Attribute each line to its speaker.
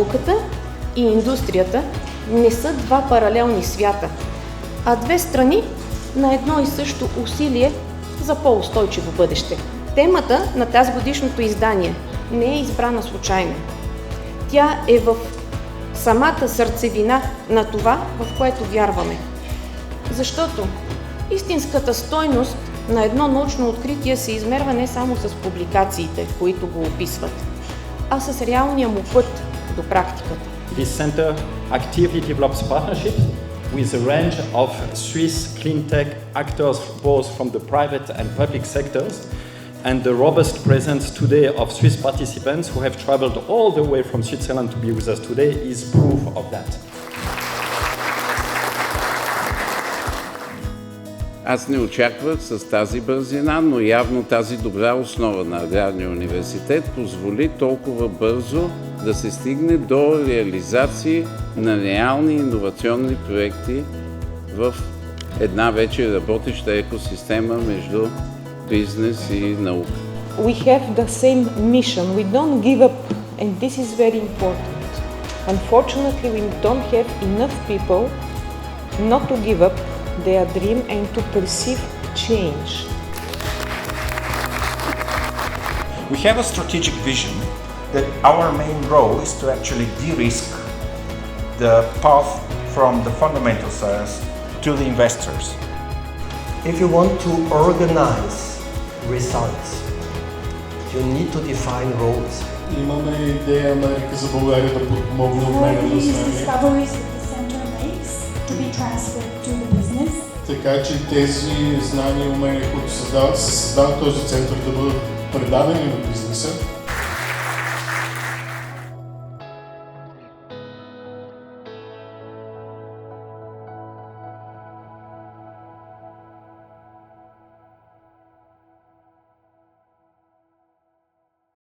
Speaker 1: Науката и индустрията не са два паралелни свята, а две страни на едно и също усилие за по-устойчиво бъдеще. Темата на тази годишното издание не е избрана случайно. Тя е в самата сърцевина на това, в което вярваме. Защото истинската стойност на едно научно откритие се измерва не само с публикациите, които го описват, а с реалния му път до практиката.
Speaker 2: This center actively develops partnerships with a range of Swiss clean tech actors, both from the private and public sectors, and the robust presence today of Swiss participants who have traveled all the way from Switzerland to be with us today is proof of that.
Speaker 3: Аз не очаквах с тази бързина, но явно тази добра основа на Аграрния университет позволи толкова бързо да се стигне до реализации на реални иновационни проекти в една вече работеща екосистема между бизнес и наука.
Speaker 4: We have the same mission. We don't give up, and this is very important. Unfortunately, we don't have enough people not to give up their dream and to perceive change.
Speaker 5: We have a strategic vision that our main role is to actually de-risk the path from the fundamental science to the investors.
Speaker 6: If you want to organize results, you need to define roles.
Speaker 7: Имаме идея Америка за България да подпомогне обмена на знания.
Speaker 8: To be transferred to the business.
Speaker 7: Така че тези знания и умения, които се създават този център да бъдат предадени на бизнеса.